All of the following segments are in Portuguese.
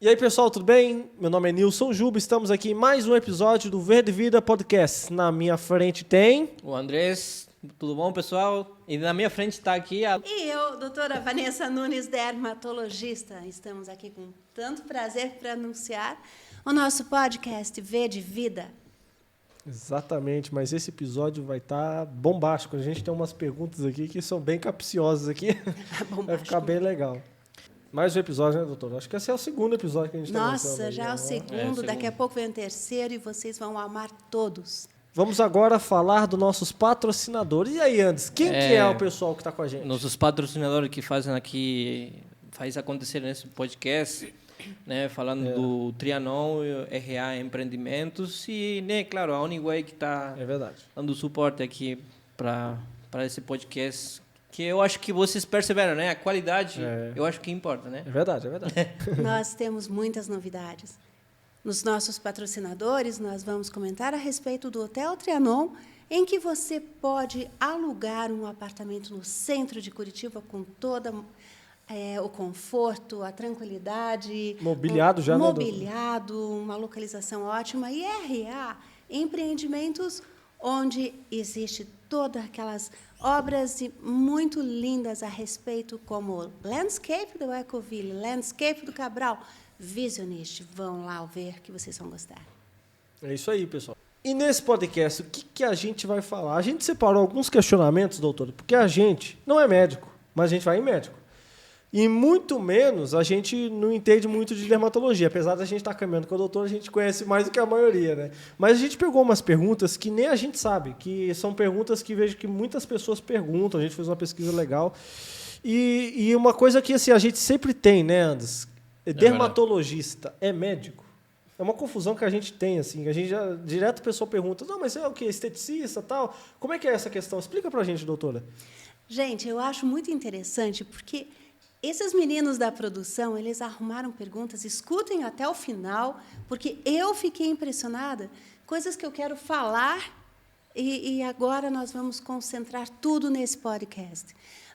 E aí, pessoal, tudo bem? Meu nome é Nilson Juba, estamos aqui em mais um episódio do Verde Vida Podcast. Na minha frente tem... O Andrés, tudo bom, pessoal? E na minha frente está aqui a... E eu, doutora Vanessa Nunes, dermatologista. Estamos aqui com tanto prazer para anunciar o nosso podcast Verde Vida. Exatamente, mas esse episódio vai estar bombástico. A gente tem umas perguntas aqui que são bem capciosas aqui. Vai ficar bem legal. Mais um episódio, né, doutor? Acho que esse é o segundo episódio que a gente está lançando. Nossa, já é o segundo, daqui a pouco vem o terceiro e vocês vão amar todos. Vamos agora falar dos nossos patrocinadores. E aí, Andes, quem que é o pessoal que está com a gente? Nossos patrocinadores que fazem aqui, faz acontecer nesse podcast, né, falando do Trianon, RA Empreendimentos e, né, claro, a Uniway que está dando suporte aqui para esse podcast. Que eu acho que vocês perceberam, né? A qualidade, eu acho que importa, né? É verdade. Nós temos muitas novidades. Nos nossos patrocinadores, nós vamos comentar a respeito do Hotel Trianon, em que você pode alugar um apartamento no centro de Curitiba com todo o conforto, a tranquilidade. Mobiliado já, Mobiliado, uma localização ótima. E RA, empreendimentos onde existe todas aquelas obras muito lindas a respeito, como Landscape do Ecoville, Landscape do Cabral, Visionist. Vão lá ver que vocês vão gostar. É isso aí, pessoal. E nesse podcast, o que a gente vai falar? A gente separou alguns questionamentos, doutor, porque a gente não é médico, mas a gente vai em médico. E muito menos a gente não entende muito de dermatologia. Apesar da gente estar caminhando com o doutor, a gente conhece mais do que a maioria, né? Mas a gente pegou umas perguntas que nem a gente sabe, que são perguntas que vejo que muitas pessoas perguntam. A gente fez uma pesquisa legal. E uma coisa que assim, a gente sempre tem, né, Andes? Dermatologista é médico? É uma confusão que a gente tem, assim. A gente já, direto a pessoa pergunta, não, mas é o quê? Esteticista, tal? Como é que é essa questão? Explica pra gente, doutora. Gente, eu acho muito interessante, porque esses meninos da produção, eles arrumaram perguntas, escutem até o final, porque eu fiquei impressionada, coisas que eu quero falar, e agora nós vamos concentrar tudo nesse podcast.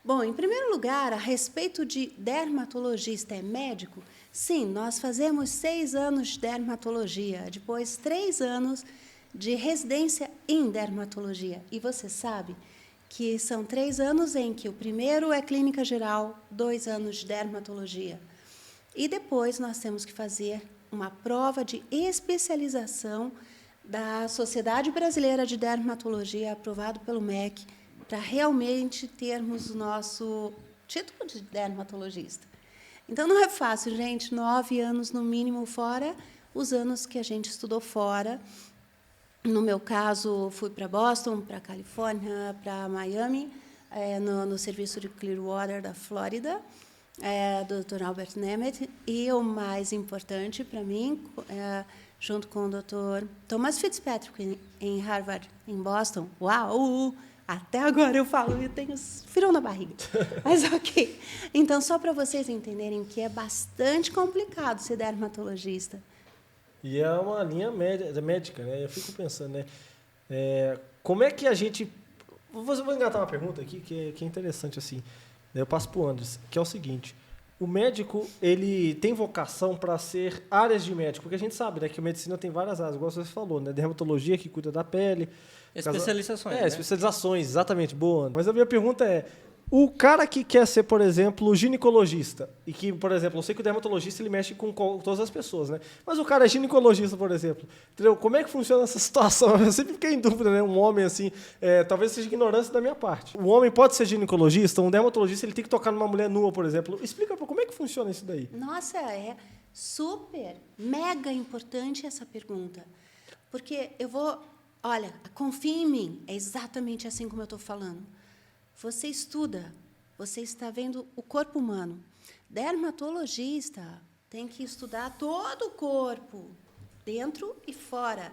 Bom, em primeiro lugar, a respeito de dermatologista, é médico? Sim, nós fazemos 6 anos de dermatologia, depois 3 anos de residência em dermatologia. E você sabe que são 3 anos em que o primeiro é clínica geral, 2 anos de dermatologia. E depois nós temos que fazer uma prova de especialização da Sociedade Brasileira de Dermatologia, aprovado pelo MEC, para realmente termos o nosso título de dermatologista. Então, não é fácil, gente, 9 anos no mínimo, fora os anos que a gente estudou fora. No meu caso, fui para Boston, para Califórnia, para Miami, no serviço de Clearwater da Flórida, do Dr. Albert Nemeth, e o mais importante para mim, junto com o Dr. Thomas Fitzpatrick, em Harvard, em Boston. Uau! Até agora eu falo e tenho frio na barriga. Mas ok. Então, só para vocês entenderem que é bastante complicado ser dermatologista. E é uma linha médica, né? Eu fico pensando, né? Como é que a gente... Vou engatar uma pergunta aqui que é interessante, assim. Eu passo para o Andres, que é o seguinte. O médico, ele tem vocação para ser áreas de médico, porque a gente sabe, né, que a medicina tem várias áreas, igual você falou, né? Dermatologia, que cuida da pele. Especializações, né? Especializações, exatamente. Boa. Mas a minha pergunta é... O cara que quer ser, por exemplo, ginecologista, e que, por exemplo, eu sei que o dermatologista ele mexe com todas as pessoas, né? Mas o cara é ginecologista, por exemplo, entendeu? Como é que funciona essa situação? Eu sempre fiquei em dúvida, né? Um homem, assim, talvez seja ignorância da minha parte. O homem pode ser ginecologista, um dermatologista ele tem que tocar numa mulher nua, por exemplo. Explica como é que funciona isso daí. Nossa, é super, mega importante essa pergunta. Porque olha, confia em mim, é exatamente assim como eu estou falando. Você estuda, você está vendo o corpo humano. Dermatologista tem que estudar todo o corpo, dentro e fora.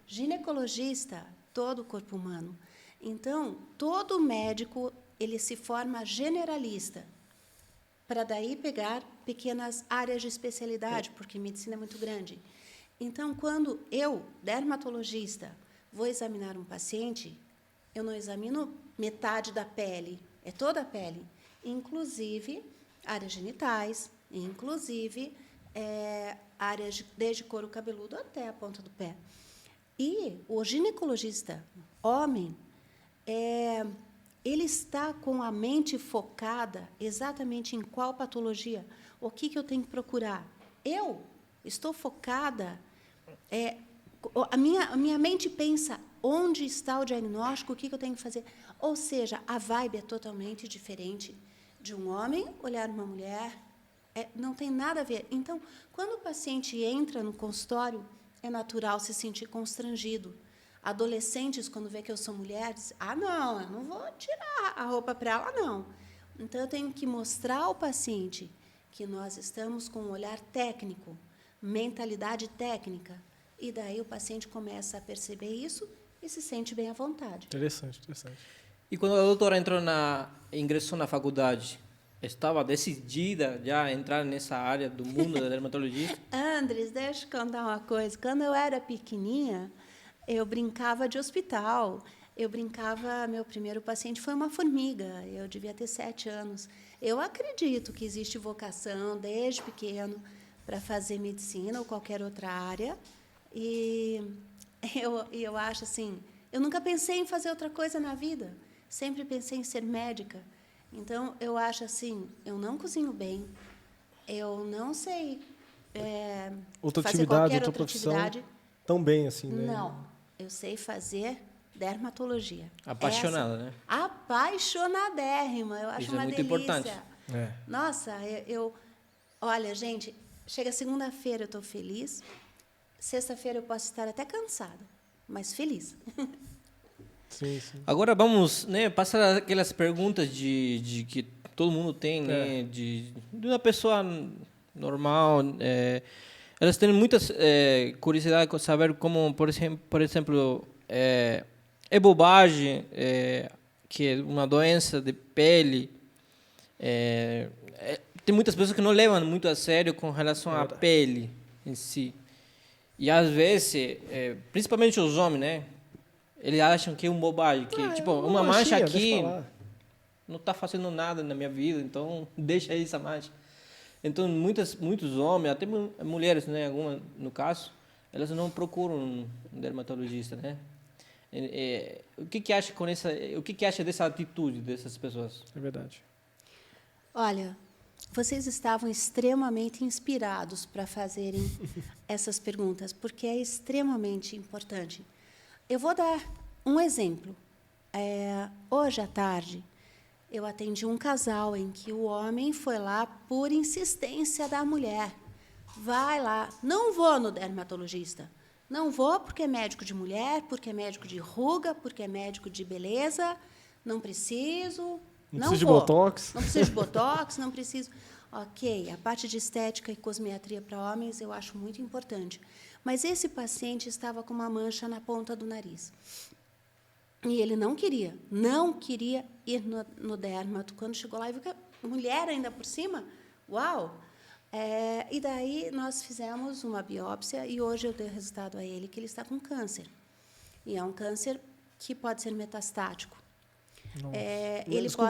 Ginecologista, todo o corpo humano. Então, todo médico, ele se forma generalista, para daí pegar pequenas áreas de especialidade, porque medicina é muito grande. Então, quando eu, dermatologista, vou examinar um paciente, eu não examino metade da pele, é toda a pele, inclusive áreas genitais, inclusive áreas desde couro cabeludo até a ponta do pé. E o ginecologista homem, ele está com a mente focada exatamente em qual patologia, o que eu tenho que procurar. Eu estou focada, a minha mente pensa onde está o diagnóstico, o que eu tenho que fazer. Ou seja, a vibe é totalmente diferente de um homem olhar uma mulher, não tem nada a ver. Então, quando o paciente entra no consultório, é natural se sentir constrangido. Adolescentes, quando vê que eu sou mulher, dizem, não, eu não vou tirar a roupa para ela, não. Então, eu tenho que mostrar ao paciente que nós estamos com um olhar técnico, mentalidade técnica, e daí o paciente começa a perceber isso e se sente bem à vontade. Interessante. E quando a doutora ingressou na faculdade, estava decidida já a entrar nessa área do mundo da dermatologia? Andres, deixa eu contar uma coisa. Quando eu era pequenininha, eu brincava de hospital. Meu primeiro paciente foi uma formiga. Eu devia ter 7 anos. Eu acredito que existe vocação, desde pequeno, para fazer medicina ou qualquer outra área. E eu acho assim, eu nunca pensei em fazer outra coisa na vida. Sempre pensei em ser médica. Então, eu acho assim, eu não cozinho bem, eu não sei fazer qualquer outra atividade. Tão bem assim, né? Não, eu sei fazer dermatologia. Apaixonada, né? Apaixonadérrima, eu acho isso uma muito delícia. Importante. Nossa, olha, gente, chega segunda-feira eu estou feliz, sexta-feira eu posso estar até cansada, mas feliz. Sim. Agora vamos, passar aquelas perguntas de que todo mundo tem, de uma pessoa normal. Elas têm muitas curiosidade de saber como, por exemplo, é bobagem, que é uma doença de pele. Tem muitas pessoas que não levam muito a sério com relação à pele em si. E às vezes, principalmente os homens, né? Eles acham que é uma bobagem, que uma mancha aqui não está fazendo nada na minha vida, então deixa aí essa mancha. Então muitos homens, até mulheres, né, algumas no caso, elas não procuram um dermatologista, né? O que acha o que acha dessa atitude dessas pessoas? É verdade. Olha, vocês estavam extremamente inspirados para fazerem essas perguntas, porque é extremamente importante. Eu vou dar um exemplo. Hoje à tarde, eu atendi um casal em que o homem foi lá por insistência da mulher. Vai lá. Não vou no dermatologista. Não vou porque é médico de mulher, porque é médico de ruga, porque é médico de beleza. Não preciso. Não preciso de botox. Não preciso de botox, não preciso. Ok, a parte de estética e cosmetria para homens eu acho muito importante. Mas esse paciente estava com uma mancha na ponta do nariz. E ele não queria ir no dermato. Quando chegou lá, e viu que a mulher ainda por cima, uau! E daí nós fizemos uma biópsia e hoje eu dei o resultado a ele que ele está com câncer. E é um câncer que pode ser metastático.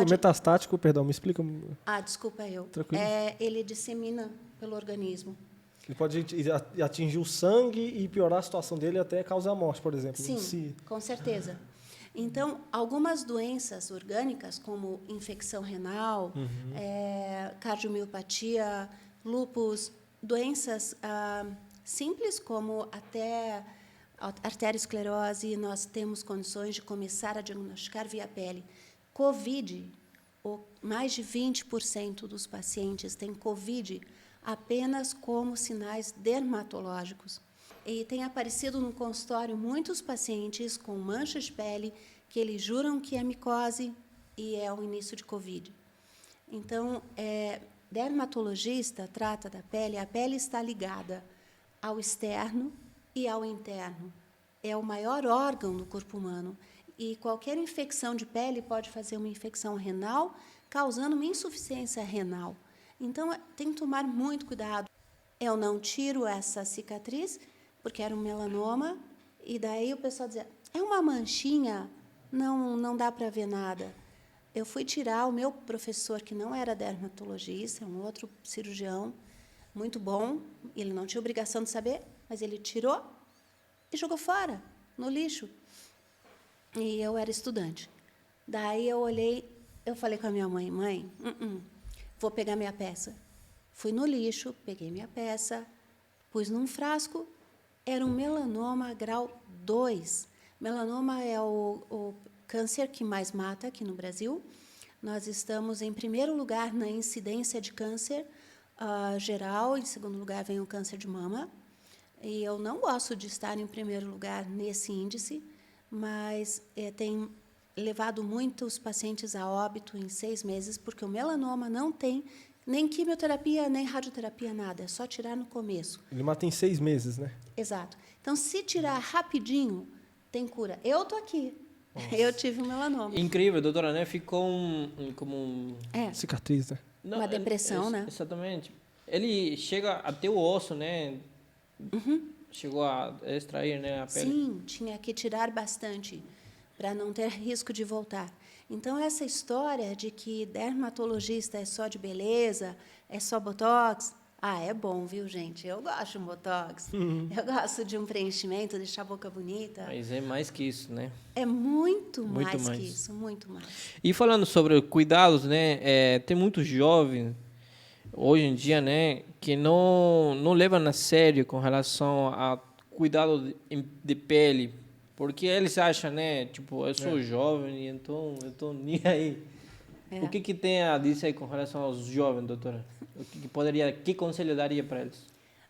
Metastático, perdão, me explica. Desculpa eu. Tranquilo. Ele dissemina pelo organismo. Ele pode atingir o sangue e piorar a situação dele até causar morte, por exemplo. Sim, com certeza. Então, algumas doenças orgânicas, como infecção renal, cardiomiopatia, lúpus, doenças simples como até arteriosclerose, nós temos condições de começar a diagnosticar via pele. COVID, mais de 20% dos pacientes têm COVID apenas como sinais dermatológicos. E tem aparecido no consultório muitos pacientes com manchas de pele que eles juram que é micose e é o início de COVID. Então, dermatologista trata da pele, a pele está ligada ao externo e ao interno. É o maior órgão do corpo humano. E qualquer infecção de pele pode fazer uma infecção renal, causando uma insuficiência renal. Então, tem que tomar muito cuidado. Eu não tiro essa cicatriz, porque era um melanoma, e daí o pessoal dizia, é uma manchinha, não dá para ver nada. Eu fui tirar, o meu professor, que não era dermatologista, é um outro cirurgião, muito bom, ele não tinha obrigação de saber, mas ele tirou e jogou fora, no lixo. E eu era estudante. Daí eu olhei, eu falei com a minha mãe, vou pegar minha peça. Fui no lixo, peguei minha peça, pus num frasco, era um melanoma grau 2. Melanoma é o câncer que mais mata aqui no Brasil. Nós estamos em primeiro lugar na incidência de câncer geral, em segundo lugar vem o câncer de mama. E eu não gosto de estar em primeiro lugar nesse índice, mas tem levado muitos pacientes a óbito em 6 meses, porque o melanoma não tem nem quimioterapia, nem radioterapia, nada. É só tirar no começo. Ele mata em 6 meses, né? Exato. Então, se tirar rapidinho, tem cura. Eu estou aqui. Nossa. Eu tive um melanoma. Incrível, doutora, né? Ficou cicatriz, né? Não, uma depressão, né? Exatamente. Ele chega até o osso, né? Chegou a extrair, né, a pele. Sim, tinha que tirar bastante para não ter risco de voltar. Então, essa história de que dermatologista é só de beleza, é só botox, é bom, viu, gente? Eu gosto de botox, eu gosto de um preenchimento, deixar a boca bonita. Mas é mais que isso, né? É muito mais que isso, muito mais. E falando sobre cuidados, né, tem muitos jovens, hoje em dia, né, que não levam a sério com relação a cuidado de pele, porque eles acham, né, tipo, eu sou jovem, então eu tô nem aí. O que tem a dizer aí com relação aos jovens, doutora? Que conselho daria para eles?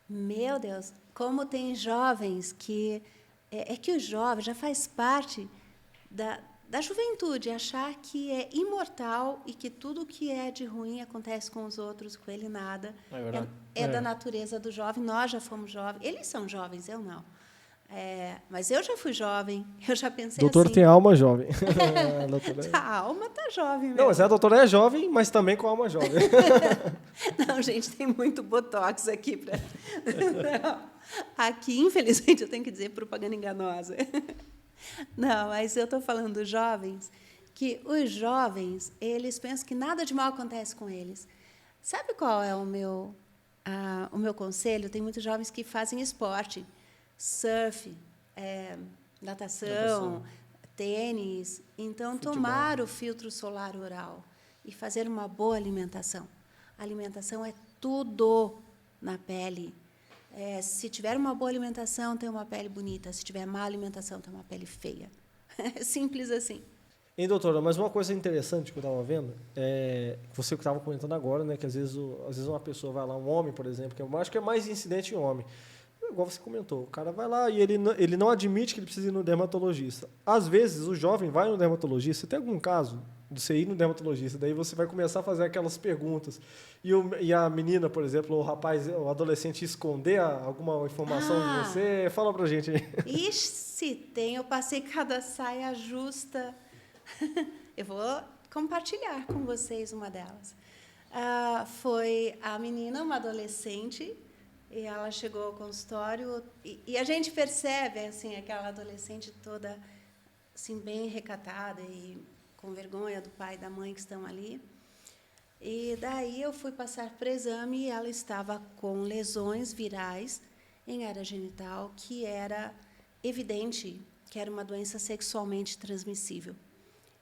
Meu Deus, como tem jovens que... É que o jovem já faz parte da juventude, achar que é imortal e que tudo que é de ruim acontece com os outros, com ele nada. É verdade. É da natureza do jovem, nós já fomos jovens. Eles são jovens, eu não. Mas eu já fui jovem, eu já pensei doutora assim... tem alma jovem. A alma está jovem mesmo. Não, mas a doutora é jovem, mas também com alma jovem. Não, gente, tem muito botox aqui. Aqui, infelizmente, eu tenho que dizer propaganda enganosa. Não, mas eu estou falando dos jovens, que os jovens, eles pensam que nada de mal acontece com eles. Sabe qual é o meu conselho? Tem muitos jovens que fazem esporte, surf, natação, tênis. Então, tomar o filtro solar oral e fazer uma boa alimentação. A alimentação é tudo na pele. Se tiver uma boa alimentação, tem uma pele bonita. Se tiver má alimentação, tem uma pele feia. É simples assim. Hein, doutora, mas uma coisa interessante que eu estava vendo, você que estava comentando agora, né, que às vezes uma pessoa vai lá, um homem, por exemplo, que eu acho que é mais incidente em homem, igual você comentou, o cara vai lá e ele não admite que ele precisa ir no dermatologista. Às vezes, o jovem vai no dermatologista, tem algum caso de você ir no dermatologista, daí você vai começar a fazer aquelas perguntas. E a menina, por exemplo, o rapaz, o adolescente esconder alguma informação de você, fala pra gente aí. Ixi, eu passei cada saia justa. Eu vou compartilhar com vocês uma delas. Foi a menina, uma adolescente, e ela chegou ao consultório e a gente percebe assim, aquela adolescente toda assim, bem recatada e com vergonha do pai e da mãe que estão ali. E daí eu fui passar para o exame e ela estava com lesões virais em área genital, que era evidente que era uma doença sexualmente transmissível.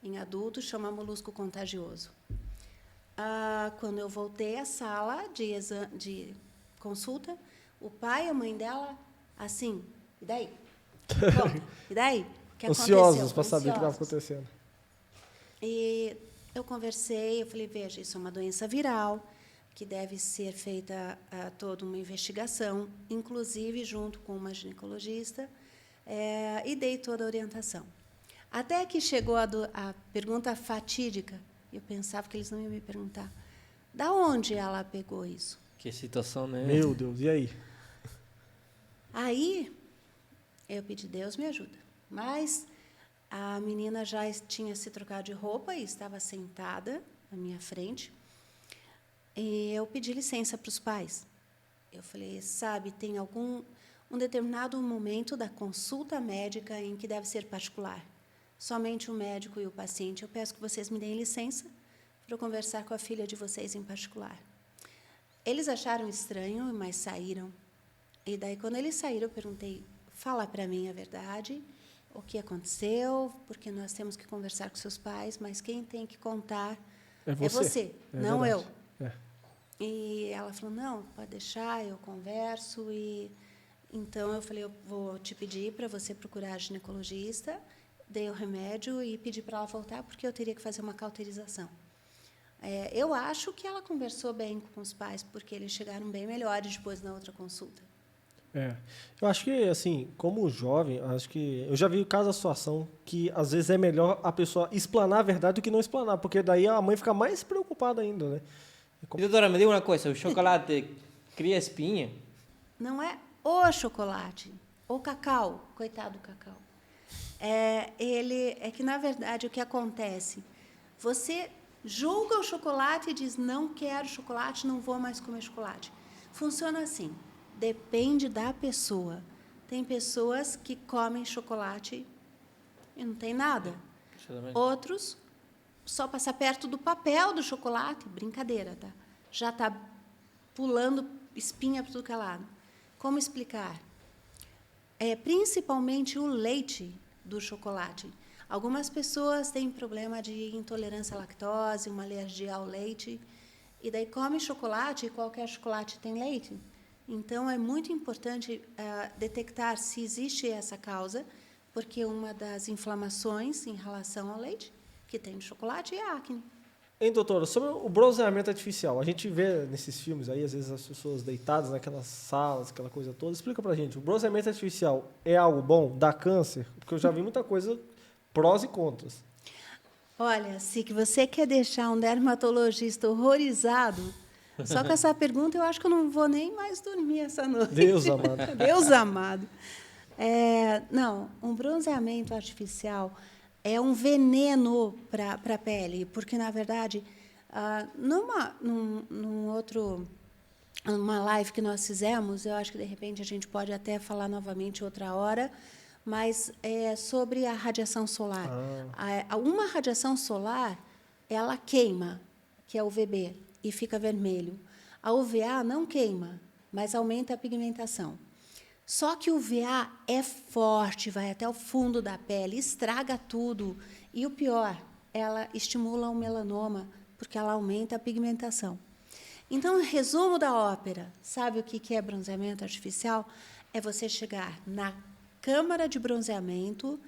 Em adultos, chama molusco contagioso. Quando eu voltei à sala de consulta, o pai e a mãe dela, assim, e daí? Bom, e daí? O que ansiosos para saber o que estava acontecendo. E eu conversei, eu falei, veja, isso é uma doença viral, que deve ser feita toda uma investigação, inclusive junto com uma ginecologista, e dei toda a orientação. Até que chegou a pergunta fatídica, eu pensava que eles não iam me perguntar, da onde ela pegou isso? Que situação, né? Meu Deus, e aí? Aí, eu pedi, Deus me ajuda. Mas a menina já tinha se trocado de roupa e estava sentada na minha frente. E eu pedi licença para os pais. Eu falei, sabe, tem um determinado momento da consulta médica em que deve ser particular. Somente o médico e o paciente. Eu peço que vocês me deem licença para eu conversar com a filha de vocês em particular. Eles acharam estranho, mas saíram. E daí, quando eles saíram, eu perguntei, fala para mim a verdade, o que aconteceu, porque nós temos que conversar com seus pais, mas quem tem que contar é você não verdade. Eu. E ela falou, não, pode deixar, eu converso. E então, eu falei, eu vou te pedir para você procurar a ginecologista, dei o remédio e pedi para ela voltar, porque eu teria que fazer uma cauterização. Eu acho que ela conversou bem com os pais, porque eles chegaram bem melhores depois na outra consulta. Eu acho que, assim, como jovem, acho que eu já vi caso da situação que, às vezes, é melhor a pessoa explanar a verdade do que não explanar, porque daí a mãe fica mais preocupada ainda, né? Doutora, me diga uma coisa, o chocolate cria espinha? Não é o chocolate, o cacau, coitado do cacau. É que, na verdade, o que acontece? Você julga o chocolate e diz, não quero chocolate, não vou mais comer chocolate. Funciona assim, depende da pessoa. Tem pessoas que comem chocolate e não tem nada. Outros, só passar perto do papel do chocolate, brincadeira, tá? Já está pulando espinha para tudo que é lado. Como explicar? Principalmente o leite do chocolate. Algumas pessoas têm problema de intolerância à lactose, uma alergia ao leite, e daí come chocolate, e qualquer chocolate tem leite. Então, é muito importante detectar se existe essa causa, porque uma das inflamações em relação ao leite que tem no chocolate é a acne. Hein, doutora, sobre o bronzeamento artificial, a gente vê nesses filmes aí, às vezes as pessoas deitadas naquelas salas, aquela coisa toda. Explica pra gente, o bronzeamento artificial é algo bom? Dá câncer? Porque eu já vi muita coisa, prós e contras. Olha, se você quer deixar um dermatologista horrorizado, só com essa pergunta eu acho que eu não vou nem mais dormir essa noite. Deus amado. Deus amado. Não, um bronzeamento artificial é um veneno para a pele, porque, na verdade, numa live que nós fizemos, eu acho que, de repente, a gente pode até falar novamente outra hora, mas é sobre a radiação solar. Uma radiação solar, ela queima, que é o UVB, e fica vermelho. A UVA não queima, mas aumenta a pigmentação. Só que o UVA é forte, vai até o fundo da pele, estraga tudo. E o pior, ela estimula o melanoma, porque ela aumenta a pigmentação. Então, resumo da ópera, sabe o que é bronzeamento artificial? É você chegar na câmara de bronzeamento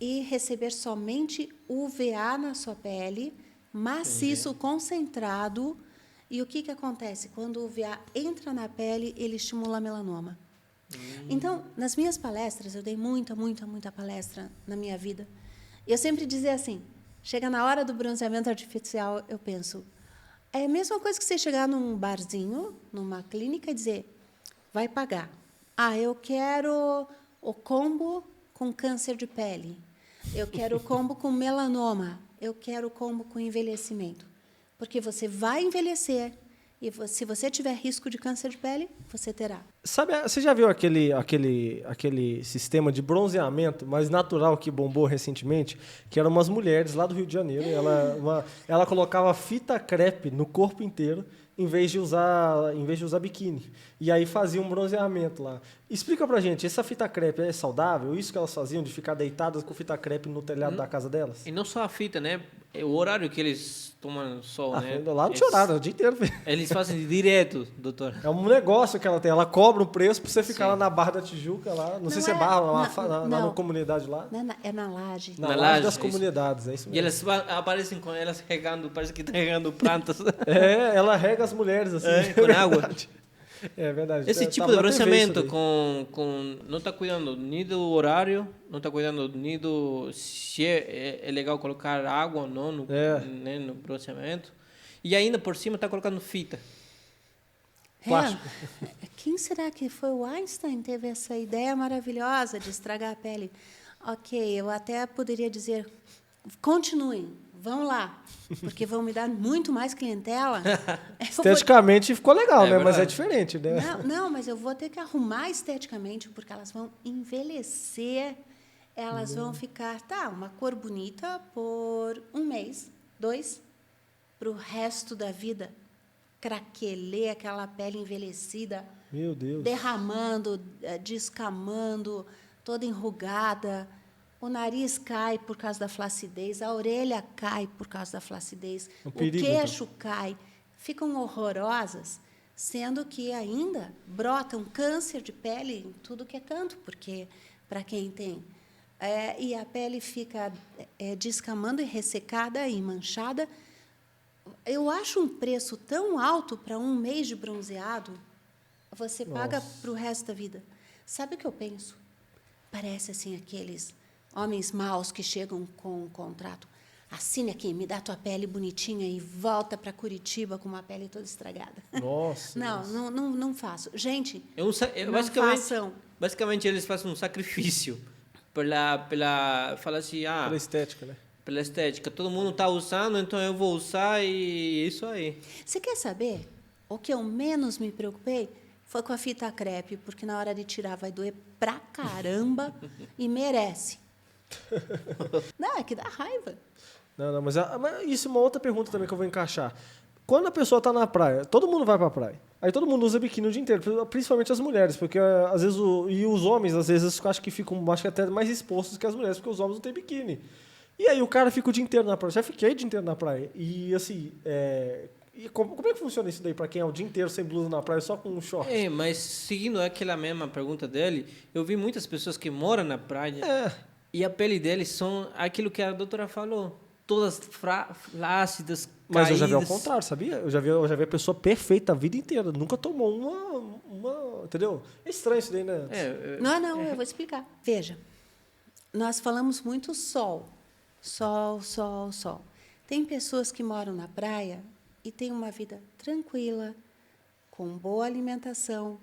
e receber somente UVA na sua pele, maciço, concentrado. E o que acontece? Quando o UVA entra na pele, ele estimula a melanoma. Então, nas minhas palestras, eu dei muita palestra na minha vida. E eu sempre dizia assim, chega na hora do bronzeamento artificial, eu penso, é a mesma coisa que você chegar num barzinho, numa clínica, e dizer, vai pagar. Eu quero o combo com câncer de pele. Eu quero o combo com melanoma. Eu quero o combo com envelhecimento. Porque você vai envelhecer. E se você tiver risco de câncer de pele, você terá. Sabe, você já viu aquele sistema de bronzeamento mais natural que bombou recentemente? Que eram umas mulheres lá do Rio de Janeiro. Ela colocava fita crepe no corpo inteiro em vez de usar biquíni. E aí fazia um bronzeamento lá. Explica pra gente, essa fita crepe é saudável? Isso que elas faziam, de ficar deitadas com fita crepe no telhado da casa delas? E não só a fita, né? É o horário que eles tomam sol, né? Lá não tinha horário, o dia inteiro. Eles fazem direto, doutor. É um negócio que ela tem. Ela cobra um preço pra você ficar lá na Barra da Tijuca, lá. Não sei se é Barra, lá na comunidade lá. É na laje. Na laje das comunidades, é isso mesmo. E elas aparecem com elas regando, parece que estão regando plantas. Ela rega as mulheres, assim. Com água. É verdade. Esse tipo de bronzeamento não está cuidando nem do horário, não está cuidando nem do se é legal colocar água ou não no bronzeamento. E ainda por cima está colocando fita. Plástico. Quem será que foi? O Einstein teve essa ideia maravilhosa de estragar a pele. Ok, eu até poderia dizer, continuem. Vão lá, porque vão me dar muito mais clientela. Esteticamente ficou legal, né? Mas é diferente, né? Não, mas eu vou ter que arrumar esteticamente, porque elas vão envelhecer, elas vão ficar, uma cor bonita por 1 mês, 2, para o resto da vida. craquelê, aquela pele envelhecida. Meu Deus. Derramando, descamando, toda enrugada. O nariz cai por causa da flacidez, a orelha cai por causa da flacidez, o queixo cai. Ficam horrorosas, sendo que ainda brota um câncer de pele em tudo que é canto, porque, para quem tem. E a pele fica descamando e ressecada e manchada. Eu acho um preço tão alto para um mês de bronzeado, você paga para o resto da vida. Sabe o que eu penso? Parece assim aqueles homens maus que chegam com um contrato. Assine aqui, me dá tua pele bonitinha e volta para Curitiba com uma pele toda estragada. Nossa. Não faço. Gente, não façam. Basicamente, eles fazem um sacrifício fala assim, pela estética, né? Pela estética. Todo mundo está usando, então eu vou usar e é isso aí. Você quer saber? O que eu menos me preocupei foi com a fita crepe, porque na hora de tirar vai doer pra caramba e merece. Não, é que dá raiva. Não, mas isso é uma outra pergunta também que eu vou encaixar. Quando a pessoa está na praia, todo mundo vai para a praia. Aí todo mundo usa biquíni o dia inteiro, principalmente as mulheres, porque às vezes e os homens, às vezes, acho que até mais expostos que as mulheres, porque os homens não têm biquíni. E aí o cara fica o dia inteiro na praia. Já fiquei o dia inteiro na praia. E assim, e como é que funciona isso daí para quem é o dia inteiro sem blusa na praia, só com um short? Mas seguindo aquela mesma pergunta dele, eu vi muitas pessoas que moram na praia e a pele deles são aquilo que a doutora falou. Todas flácidas, mas caídas. Eu já vi ao contrário, sabia? Eu já vi a pessoa perfeita a vida inteira. Nunca tomou uma entendeu? É estranho isso daí, né? Não, eu vou explicar. Veja, nós falamos muito sol. Sol. Tem pessoas que moram na praia e têm uma vida tranquila, com boa alimentação,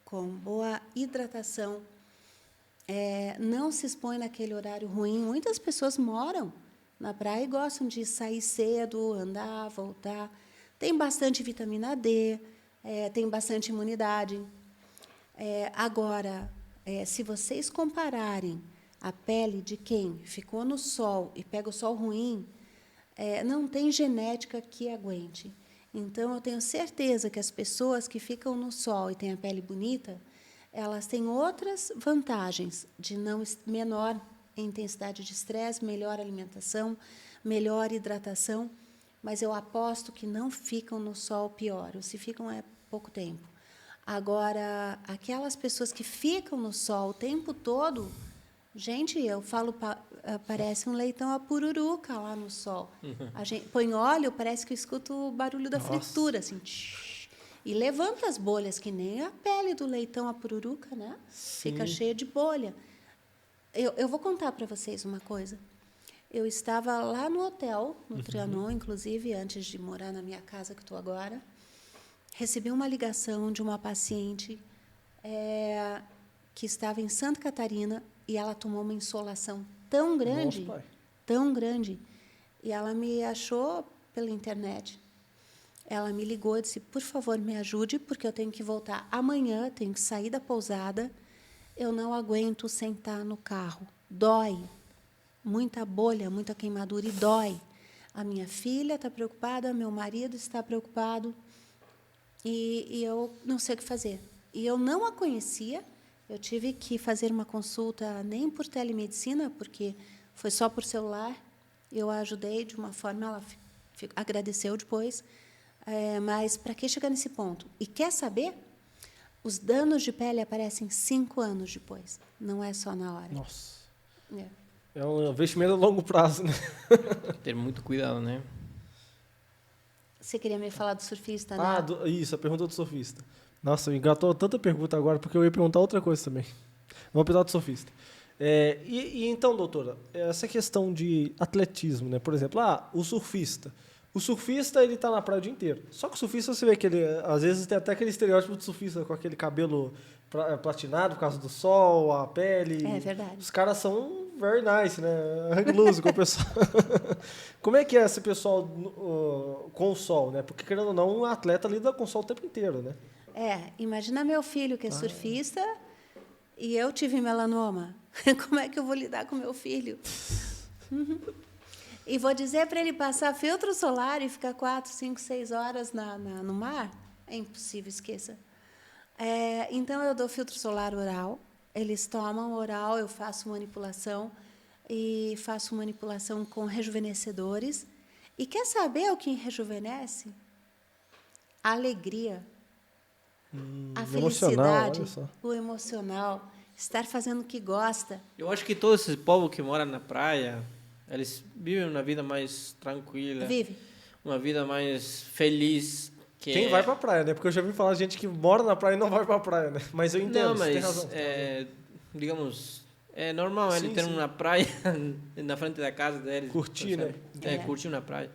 com boa hidratação. Não se expõe naquele horário ruim. Muitas pessoas moram na praia e gostam de sair cedo, andar, voltar. Tem bastante vitamina D, tem bastante imunidade. Agora, se vocês compararem a pele de quem ficou no sol e pega o sol ruim, não tem genética que aguente. Então, eu tenho certeza que as pessoas que ficam no sol e têm a pele bonita, elas têm outras vantagens de menor intensidade de estresse, melhor alimentação, melhor hidratação, mas eu aposto que não ficam no sol pior, ou se ficam pouco tempo. Agora, aquelas pessoas que ficam no sol o tempo todo, gente, eu falo, parece um leitão a pururuca lá no sol. A gente põe óleo, parece que eu escuto o barulho da fritura, assim, e levanta as bolhas, que nem a pele do leitão a pururuca, né? Sim. Fica cheia de bolha. Eu vou contar para vocês uma coisa. Eu estava lá no hotel, no Trianon, inclusive, antes de morar na minha casa que estou agora. Recebi uma ligação de uma paciente que estava em Santa Catarina e ela tomou uma insolação tão grande, e ela me achou pela internet. Ela me ligou e disse, por favor, me ajude, porque eu tenho que voltar amanhã, tenho que sair da pousada. Eu não aguento sentar no carro. Dói. Muita bolha, muita queimadura e dói. A minha filha está preocupada, meu marido está preocupado e eu não sei o que fazer. E eu não a conhecia. Eu tive que fazer uma consulta nem por telemedicina, porque foi só por celular. Eu a ajudei de uma forma, ela agradeceu depois. Mas para que chegar nesse ponto? E quer saber? Os danos de pele aparecem 5 anos depois. Não é só na hora. Nossa. É um investimento a longo prazo, né? Ter muito cuidado, né? Você queria me falar do surfista, né? Isso, a pergunta do surfista. Nossa, me engatou tanta pergunta agora, porque eu ia perguntar outra coisa também. Vamos perguntar do surfista. Então, doutora, essa questão de atletismo, né? Por exemplo, o surfista. O surfista, ele está na praia o dia inteiro. Só que o surfista, você vê que ele, às vezes, tem até aquele estereótipo de surfista com aquele cabelo platinado por causa do sol, a pele. É verdade. Os caras são very nice, né? Hang loose com o pessoal. Como é que é esse pessoal com o sol, né? Porque, querendo ou não, um atleta lida com o sol o tempo inteiro, né? Imagina meu filho, que é surfista, e eu tive melanoma. Como é que eu vou lidar com meu filho? E vou dizer para ele passar filtro solar e ficar 4, 5, 6 horas no mar? É impossível, esqueça. Então, eu dou filtro solar oral, eles tomam oral, eu faço manipulação, e faço manipulação com rejuvenescedores. E quer saber o que rejuvenesce? A alegria, a felicidade, o emocional, estar fazendo o que gosta. Eu acho que todo esse povo que mora na praia, eles vivem uma vida mais tranquila. Vive. Uma vida mais feliz. Quem vai pra praia, né? Porque eu já ouvi falar de gente que mora na praia e não vai pra praia, né? Mas eu entendo, não, mas, você tem razão. Digamos, é normal ele ter uma praia na frente da casa deles. Curtir, né? Curtir na praia.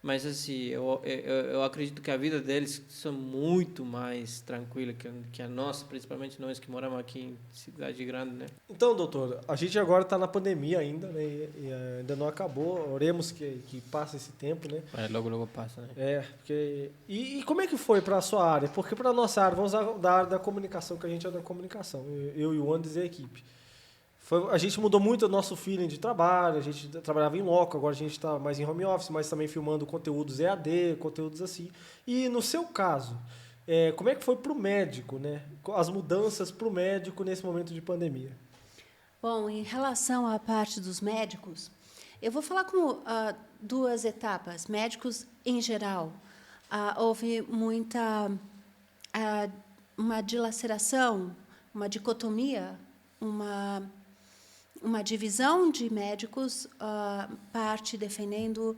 Mas, assim, eu acredito que a vida deles são muito mais tranquila que a nossa, principalmente nós que moramos aqui em cidade grande, né? Então, doutor, a gente agora está na pandemia ainda, né? E ainda não acabou. Oremos que passe esse tempo, né? Logo passa, né? Porque... E como é que foi para a sua área? Porque para a nossa área, vamos usar da área da comunicação, que a gente é da comunicação. Eu e o Andes e a equipe. A gente mudou muito o nosso feeling de trabalho, a gente trabalhava em loco, agora a gente está mais em home office, mas também filmando conteúdos EAD, conteúdos assim. E no seu caso, como é que foi para o médico, né? As mudanças para o médico nesse momento de pandemia? Bom, em relação à parte dos médicos, eu vou falar com duas etapas. Médicos em geral, houve muita uma dilaceração, uma dicotomia, uma divisão de médicos, parte defendendo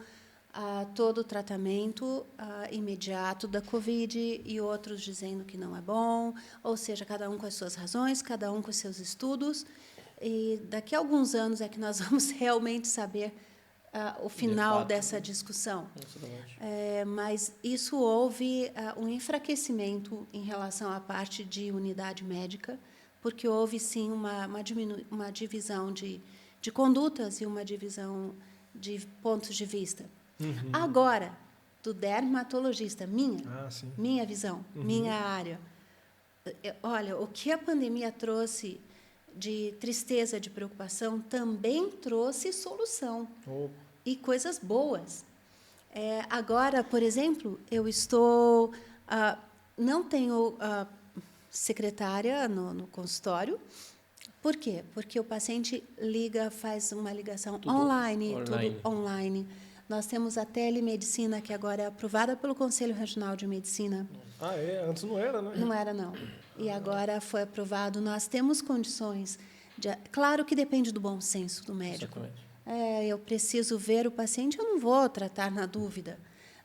todo o tratamento imediato da Covid e outros dizendo que não é bom, ou seja, cada um com as suas razões, cada um com os seus estudos. E daqui a alguns anos é que nós vamos realmente saber o final dessa discussão. Mas isso houve um enfraquecimento em relação à parte de unidade médica, porque houve, sim, uma divisão de condutas e uma divisão de pontos de vista. Uhum. Agora, do dermatologista, minha visão, minha área. Olha, o que a pandemia trouxe de tristeza, de preocupação, também trouxe solução. E coisas boas. Agora, por exemplo, eu estou... não tenho... secretária no consultório. Por quê? Porque o paciente faz uma ligação tudo online. Nós temos a telemedicina, que agora é aprovada pelo Conselho Regional de Medicina. Antes não era, né? Não era, não. E agora foi aprovado. Nós temos condições claro que depende do bom senso do médico. Eu preciso ver o paciente, eu não vou tratar na dúvida.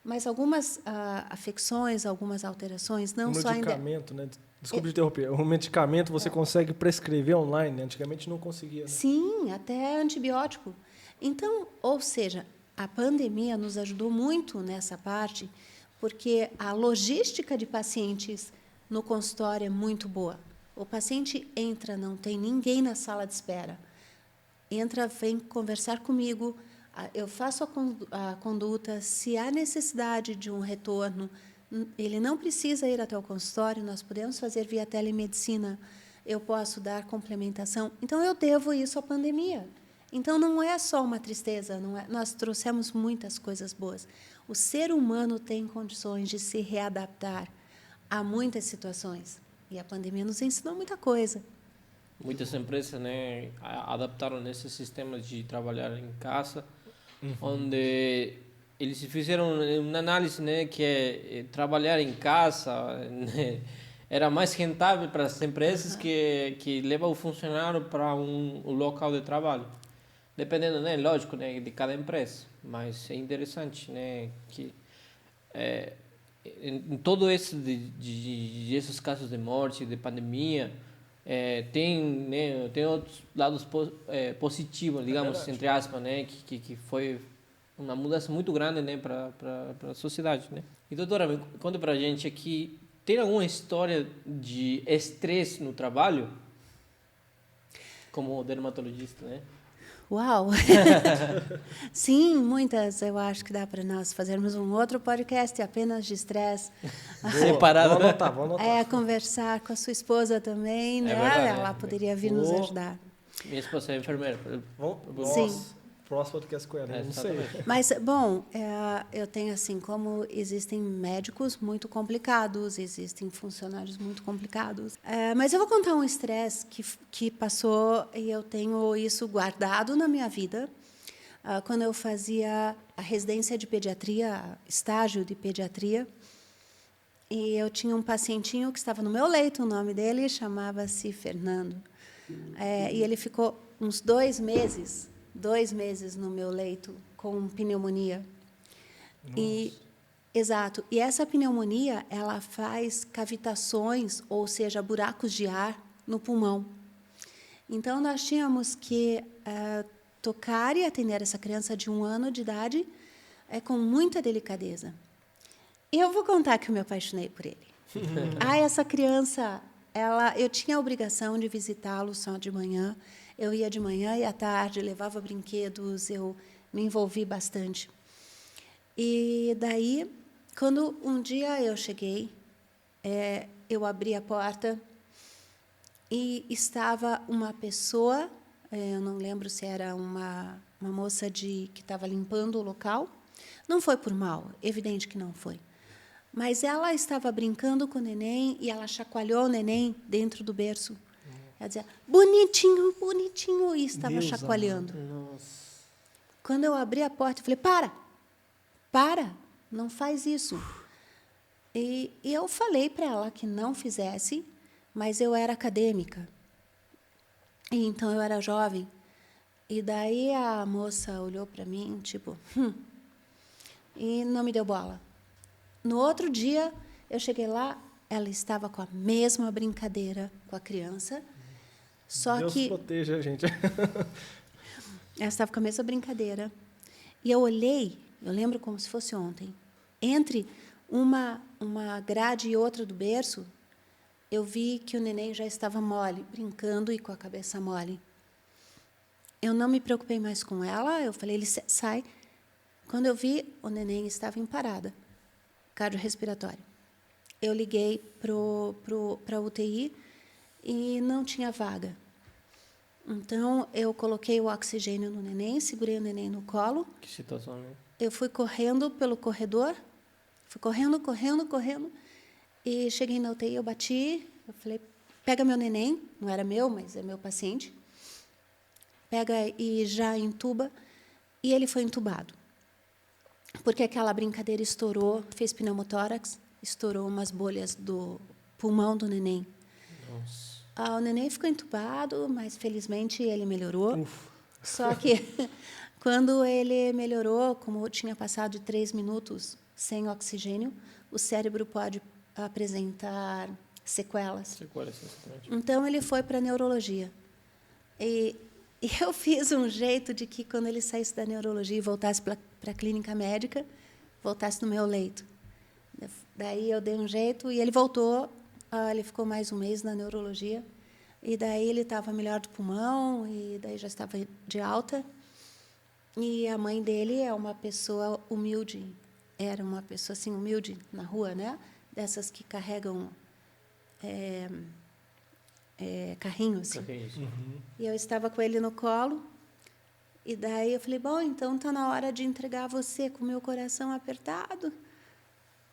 Mas algumas afecções, algumas alterações, não só ainda... medicamento, né? Desculpe interromper. O medicamento você consegue prescrever online, né? Antigamente não conseguia. Né? Sim, até antibiótico. Então, ou seja, a pandemia nos ajudou muito nessa parte, porque a logística de pacientes no consultório é muito boa. O paciente entra, não tem ninguém na sala de espera. Entra, vem conversar comigo, eu faço a conduta, se há necessidade de um retorno, ele não precisa ir até o consultório, nós podemos fazer via telemedicina, eu posso dar complementação. Então, eu devo isso à pandemia. Então, não é só uma tristeza, nós trouxemos muitas coisas boas. O ser humano tem condições de se readaptar a muitas situações. E a pandemia nos ensinou muita coisa. Muitas empresas, né, adaptaram nesses sistemas de trabalhar em casa, onde eles fizeram uma análise, né, que trabalhar em casa, né, era mais rentável para as empresas que levar o funcionário para um local de trabalho. Dependendo, né, lógico, né, de cada empresa. Mas é interessante, né, que em todo esse esses casos de morte, de pandemia, tem outros lados positivos, digamos, entre aspas, né, que foi uma mudança muito grande, né, para a sociedade, né. E doutora, conta para a gente aqui, tem alguma história de estresse no trabalho, como dermatologista, né? Uau! Sim, muitas. Eu acho que dá para nós fazermos um outro podcast apenas de estresse. Separado. Vamos anotar. Conversar com a sua esposa também, né? Verdade, ela poderia vir nos ajudar. Minha esposa é enfermeira. Sim. próximo podcast com ela, não sei. Mas, bom, eu tenho assim, como existem médicos muito complicados, existem funcionários muito complicados. Mas eu vou contar um estresse que passou e eu tenho isso guardado na minha vida. Quando eu fazia a residência de pediatria, estágio de pediatria, e eu tinha um pacientinho que estava no meu leito, o nome dele chamava-se Fernando. E ele ficou uns 2 meses no meu leito com pneumonia. Exato. E essa pneumonia, ela faz cavitações, ou seja, buracos de ar no pulmão. Então, nós tínhamos que tocar e atender essa criança de 1 ano de idade com muita delicadeza. E eu vou contar que eu me apaixonei por ele. Essa criança, eu tinha a obrigação de visitá-lo só de manhã. Eu ia de manhã e à tarde, levava brinquedos, eu me envolvi bastante. E daí, quando um dia eu cheguei, eu abri a porta e estava uma pessoa, eu não lembro se era uma moça que estava limpando o local. Não foi por mal, evidente que não foi. Mas ela estava brincando com o neném e ela chacoalhou o neném dentro do berço. Ela dizia, bonitinho, bonitinho, e estava chacoalhando. Quando eu abri a porta, eu falei, para, não faz isso. E eu falei para ela que não fizesse, mas eu era acadêmica. E então eu era jovem. E daí a moça olhou para mim, tipo, e não me deu bola. No outro dia, eu cheguei lá, ela estava com a mesma brincadeira com a criança, só Deus que... proteja a gente. Ela estava com a mesma brincadeira. E eu olhei, eu lembro como se fosse ontem, entre uma grade e outra do berço, eu vi que o neném já estava mole, brincando e com a cabeça mole. Eu não me preocupei mais com ela, eu falei, ele sai. Quando eu vi, o neném estava em parada cardiorrespiratória. Eu liguei para a UTI e não tinha vaga. Então, eu coloquei o oxigênio no neném, segurei o neném no colo. Que situação, né? Eu fui correndo pelo corredor, fui correndo, e cheguei na UTI, eu bati, eu falei, pega meu neném, não era meu, mas é meu paciente, pega e já entuba, e ele foi entubado. Porque aquela brincadeira estourou, fez pneumotórax, estourou umas bolhas do pulmão do neném. Nossa. O neném ficou entubado, mas felizmente ele melhorou. Só que quando ele melhorou, como tinha passado de 3 minutos sem oxigênio, o cérebro pode apresentar sequelas. Então ele foi para a neurologia. E eu fiz um jeito de que, quando ele saísse da neurologia e voltasse para a clínica médica, voltasse no meu leito. Daí eu dei um jeito e ele voltou. Ele ficou mais 1 mês na neurologia. E daí ele estava melhor do pulmão, e daí já estava de alta. E a mãe dele é uma pessoa humilde. Era uma pessoa assim, humilde na rua, né? Dessas que carregam carrinhos. E eu estava com ele no colo, e daí eu falei, bom, então está na hora de entregar você, com o meu coração apertado.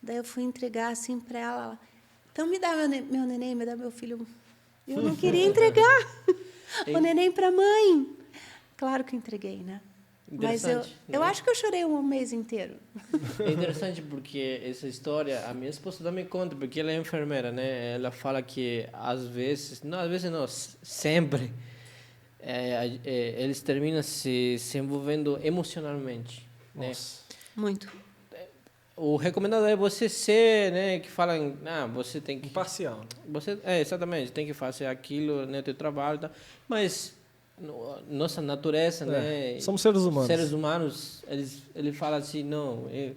Daí eu fui entregar assim para ela, então me dá meu neném, me dá meu filho. Eu não queria entregar o neném para a mãe. Claro que entreguei, né? Mas eu acho que eu chorei 1 mês inteiro. É interessante porque essa história, a minha esposa também conta, porque ela é enfermeira, né? Ela fala que às vezes não, sempre, eles terminam se envolvendo emocionalmente, né? Muito. O recomendado é você ser, né, que falam, você tem que... Imparcial. Você, exatamente, tem que fazer aquilo, né, teu trabalho, tá? Mas nossa natureza, né? Somos seres humanos. Seres humanos, ele fala assim, não, eu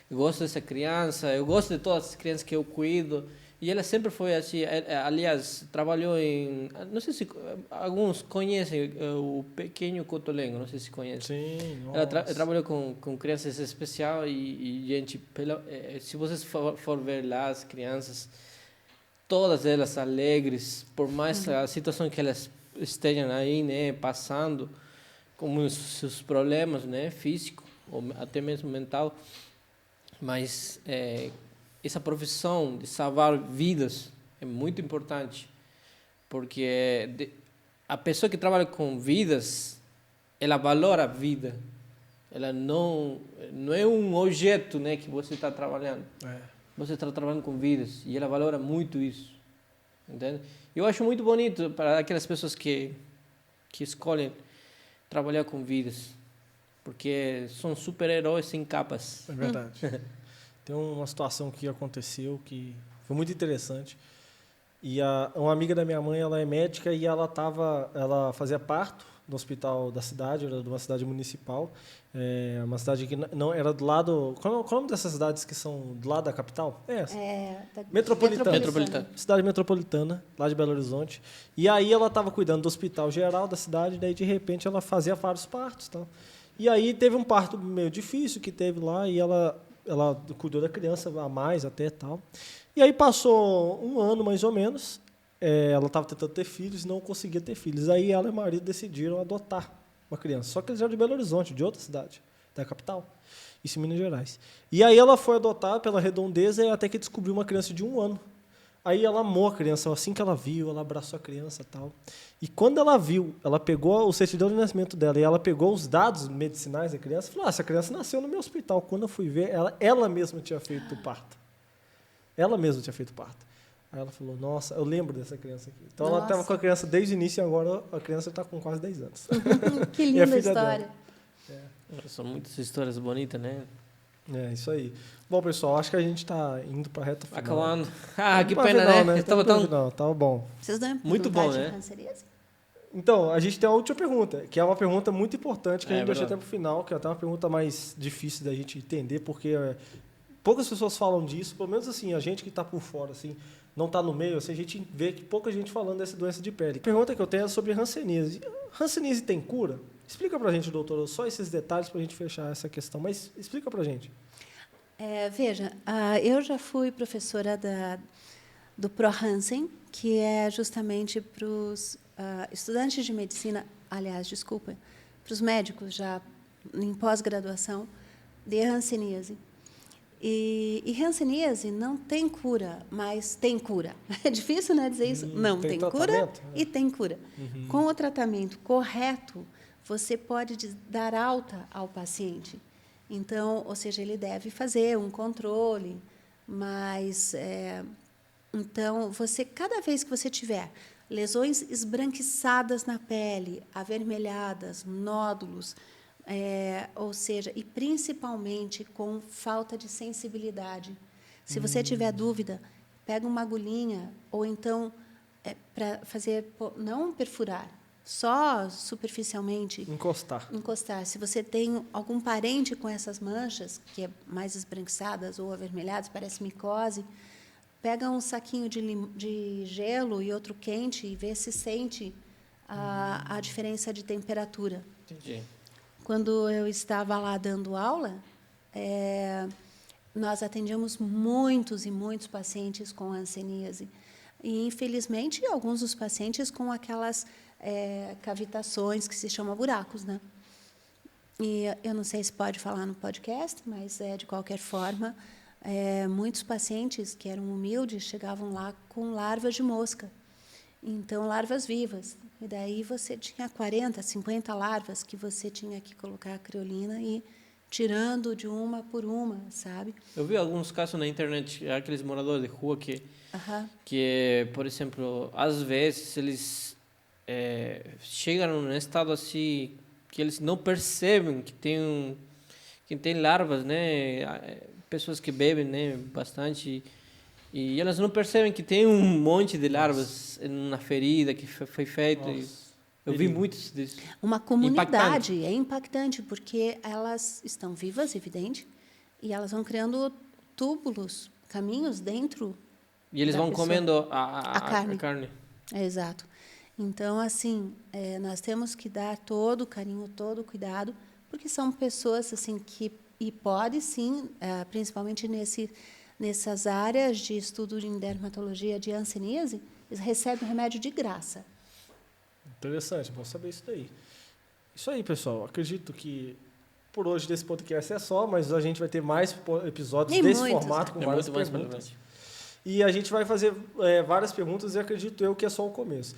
gosto dessa criança, eu gosto de todas as crianças que eu cuido. E ela sempre foi assim, aliás, trabalhou em, não sei se alguns conhecem o Pequeno Cotolengo, não sei se conhecem. Sim, ela trabalhou com crianças especial e gente, se vocês for ver lá as crianças, todas elas alegres, por mais a situação que elas estejam aí, né, passando, com os seus problemas, né, físico ou até mesmo mental, mas essa profissão de salvar vidas é muito importante, porque a pessoa que trabalha com vidas, ela valora a vida, ela não é um objeto, né, que você está trabalhando, você está trabalhando com vidas e ela valora muito isso, entende? Eu acho muito bonito para aquelas pessoas que escolhem trabalhar com vidas, porque são super-heróis sem capas. É verdade. Tem uma situação que aconteceu que foi muito interessante. E uma amiga da minha mãe, ela é médica e ela fazia parto no hospital da cidade, era de uma cidade municipal, uma cidade que não era do lado... Qual é o nome dessas cidades que são do lado da capital? Metropolitana. Cidade metropolitana, lá de Belo Horizonte. E aí ela estava cuidando do hospital geral da cidade, daí de repente ela fazia vários partos, tal. E aí teve um parto meio difícil que teve lá e ela cuidou da criança a mais até tal. E aí passou um ano mais ou menos, ela estava tentando ter filhos e não conseguia ter filhos. Aí ela e o marido decidiram adotar uma criança. Só que eles eram de Belo Horizonte, de outra cidade, da capital. Isso em Minas Gerais. E aí ela foi adotar pela redondeza e até que descobriu uma criança de 1 ano. Aí ela amou a criança, assim que ela viu, ela abraçou a criança e tal. E quando ela viu, ela pegou o certidão de nascimento dela e ela pegou os dados medicinais da criança e falou, essa criança nasceu no meu hospital. Quando eu fui ver, ela mesma tinha feito o parto. Ela mesma tinha feito o parto. Aí ela falou, nossa, eu lembro dessa criança aqui. Então ela estava com a criança desde o início e agora a criança está com quase 10 anos. Que linda história. São muitas histórias bonitas, né? É, isso aí. Bom, pessoal, acho que a gente está indo para a reta final. Acabando. Que pena, né? Tava bom. Vocês não muito bom, né? Hanseníase? Então, a gente tem a última pergunta, que é uma pergunta muito importante, que a gente deixou até para o final, que é até uma pergunta mais difícil da gente entender, porque poucas pessoas falam disso, pelo menos assim, a gente que está por fora, assim, não está no meio, assim, a gente vê que pouca gente falando dessa doença de pele. A pergunta que eu tenho é sobre hanseníase. Hanseníase tem cura? Explica para a gente, doutora, só esses detalhes para a gente fechar essa questão, mas explica para a gente. Veja, eu já fui professora do ProHansen, que é justamente para os estudantes de medicina, aliás, desculpa, para os médicos já em pós-graduação de hanseníase. E hanseníase não tem cura, mas tem cura. É difícil, né, dizer isso? Não, tem cura e tem cura. Uhum. Com o tratamento correto, você pode dar alta ao paciente. Então, ou seja, ele deve fazer um controle, mas então cada vez que você tiver lesões esbranquiçadas na pele, avermelhadas, nódulos, ou seja, e principalmente com falta de sensibilidade. Se você tiver dúvida, pega uma agulhinha ou então para fazer, não perfurar, só superficialmente encostar. Se você tem algum parente com essas manchas, que é mais esbranquiçadas ou avermelhadas, parece micose, pega um saquinho de gelo e outro quente e vê se sente a diferença de temperatura. Entendi. Quando eu estava lá dando aula, nós atendíamos muitos e muitos pacientes com hanseníase. E, infelizmente, alguns dos pacientes com aquelas cavitações que se chamam buracos, né? E eu não sei se pode falar no podcast, mas, de qualquer forma, muitos pacientes que eram humildes chegavam lá com larvas de mosca. Então, larvas vivas. E daí você tinha 40, 50 larvas que você tinha que colocar a creolina e tirando de uma por uma, sabe? Eu vi alguns casos na internet, aqueles moradores de rua que, por exemplo, às vezes eles chegam num estado assim que eles não percebem que tem larvas, né? Pessoas que bebem, né, bastante. E elas não percebem que tem um monte de larvas na ferida que foi feita. Eu vi muitos disso. Uma comunidade impactante, porque elas estão vivas, evidente, e elas vão criando túbulos, caminhos dentro. E eles vão comendo a carne. Exato. Então, assim, nós temos que dar todo o carinho, todo o cuidado, porque são pessoas assim que pode sim, principalmente nessas áreas de estudo em dermatologia de hanseníase, eles recebem remédio de graça. Interessante, bom saber isso daí. Isso aí, pessoal. Acredito que por hoje desse podcast é só, mas a gente vai ter mais episódios desse formato com várias perguntas. E a gente vai fazer várias perguntas e acredito eu que é só o começo.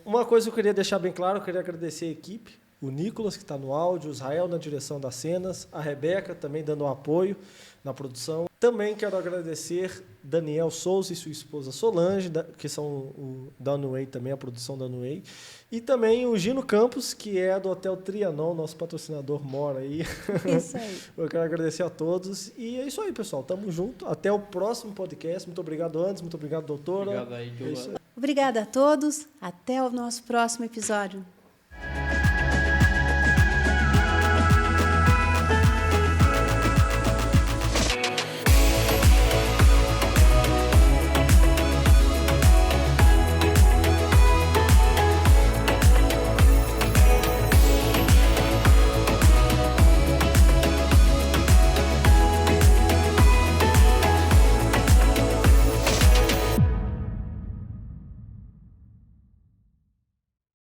Uma coisa que eu queria deixar bem claro, eu queria agradecer a equipe, o Nicolas, que está no áudio, o Israel na direção das cenas, a Rebeca também dando um apoio na produção. Também quero agradecer Daniel Souza e sua esposa Solange, que são o Danway também, a produção Danway. E também o Gino Campos, que é do Hotel Trianon, nosso patrocinador mora aí. Isso aí. Eu quero agradecer a todos. E é isso aí, pessoal. Tamo junto. Até o próximo podcast. Muito obrigado, Anderson. Muito obrigado, doutora. Obrigado aí, Diogo. Obrigada a todos. Até o nosso próximo episódio.